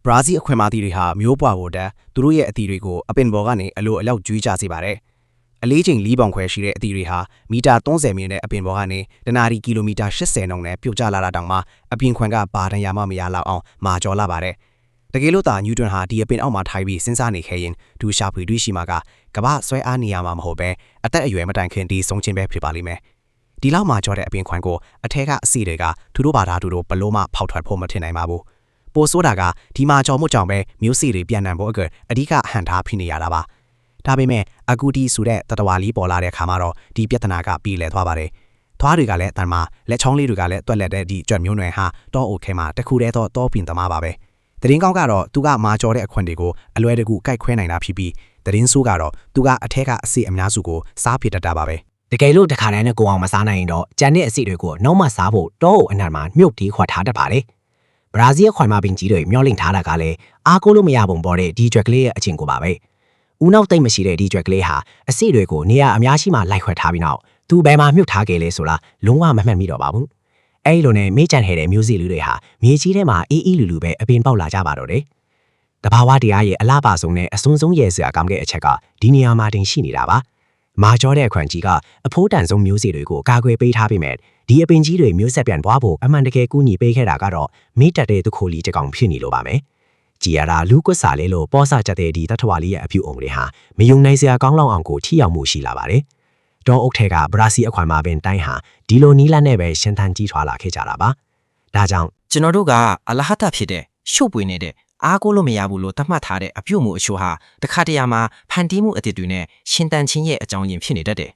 ဘရာဇီးအခွင့်အရေးတွေဟာမျိုးပွားဖို့တက်သူတို့ရဲ့အတီတွေကိုအပင်ပေါ်ကနေအလိုအလောက်ကျွေးကြစေပါတယ်။အလေးချိန်၄ပေါင်ခွဲရှိတဲ့အတီတွေဟာမီတာ30မိနစ်နဲ့အပင်ပေါ်ကနေတနာရီကီလိုမီတာ80နှုန်းနဲ့ပြုတ်ကျလာတာတောင်မှအပြင်ခွင်ကဘာတန်ရမှမရလောက်အောင်မာကျော်လာပါတယ်။တကယ်လို့သာနျူတန်ဟာဒီအပင်အောက်မှာထိုင်ပြီးစဉ်းစားနေခဲ့ရင်ဒူရှာဖွေတွေ့ရှိမှာကကမ္ဘာဆွဲအားနေရမှာမဟုတ်ပဲအသက်အရွယ်မတိုင်ခင်ဒီဆုံးချင်းပဲဖြစ်ပါလိမ့်မယ်။ဒီလောက်မာကျော်တဲ့အပင်ခွင်ကိုအထက်ကအစီတွေကသူတို့ဘာသာသူတို့ဘလို့မှဖောက်ထွက်ဖို့မထင်နိုင်ပါဘူး။ပိုဆိုးတာကဒီမှာကြော်မှုကြောင့်ပဲမျိုးစေ့တွေပြန်နံဖို့အဓိကဟန်ထားဖြစ်နေရတာပါဒါပေမဲ့အခုဒီဆိုတဲ့တတဝါလေးပေါ်လာတဲ့ခါမှာတော့ဒီပြဿနာကပြီးလဲသွားပါတယ်သွားတွေကလည်းတန်မာလက်ချောင်းလေးတွေကလည်းတွက်လက်တဲ့ဒီကြွက်မျိုးနွယ်ဟာတောအိုခဲမှာတခုတည်းတော့တောပင်သမားပါပဲတရင်ကောင်းကတော့သူကမာကျော်တဲ့အခွင့်တွေကိုအလွယ်တကူကိုက်ခွဲနိုင်တာဖြစ်ပြီးတရင်ဆိုးကတော့သူကအထက်ကအစီအများစုကိုစားဖြစ်တတ်တာပါပဲတကယ်လို့တခါတည်းနဲ့ကိုအောင်မစားနိုင်ရင်တော့ကြံတဲ့အစီတွေကိုနောက်မှစားဖို့တောအိုအနံမှာမြုပ်တီးခွာထားတတ်ပါတယ်ဘရာဇီးခွိုင်မာပင်ကြီးတွေမျောလင့်ထားတာကလည်းအားကိုးလို့မရပုံပေါ်တဲ့ဒီကြွက်ကလေးရဲ့အချင်းကိုပါပဲဦးနောက်သိမ့်မရှိတဲ့ဒီကြွက်ကလေးဟာအစီတွေကိုနေရာအများရှိမှလိုက်ခွက်ထားပြီးနောက်သူဘယ်မှာမြုပ်ထားခဲ့လဲဆိုတာလုံးဝမမှတ်မိတော့ပါဘူးအဲ့လိုနဲ့မေးကြံခဲ့တဲ့မျိုးစေ့လူတွေဟာမြေကြီးထဲမှာအေးအေးလူလူပဲအပင်ပေါက်လာကြပါတော့တယ်တဘာဝတရားရဲ့အလားပါဆုံးနဲ့အစွန်းဆုံးရဲ့စရာကောင်းတဲ့အချက်ကဒီနေရာမှာတင်ရှိနေတာပါမာကျော်တဲ့ခွန်ကြီးကအဖိုးတန်ဆုံးမျိုးစေ့တွေကိုကာကွယ်ပေးထားပြီးမဲ့ဒီအပင်ကြီးတွေမျိုးဆက်ပြန်ပွားဖို့အမှန်တကယ်ကူညီပေးခဲ့တာကတော့မေးတက်တဲ့သူခိုလီတကောင်ဖြစ်နေလို့ပါမယ်ကြည်ရတာလူကွတ်စာလေးလို့ပေါ်စာချက်တဲ့ဒီတထဝါလေးရဲ့အပြုအုံတွေဟာမယုံနိုင်စရာကောင်းလောက်အောင်ကိုထိရောက်မှုရှိလာပါတယ်တောအုပ်ထဲကဘရာဇီးအခွန်မှာပင်တိုင်းဟာဒီလိုနီးလန်းနဲ့ပဲရှင်းထန်ကြီးထွာလာခဲ့ကြတာပါဒါကြောင့်ကျွန်တော်တို့ကအလဟတဖြစ်တဲ့ရှုပ်ပွေနေတဲ့အားကိုးလို့မရဘူးလို့သတ်မှတ်ထားတဲ့အပြုအမူအချို့ဟာတခါတရံမှာဖန်တီးမှုအသစ်တွေနဲ့ရှင်တန်ချင်းရဲ့အကြောင်းရင်းဖြစ်နေတတ်တယ်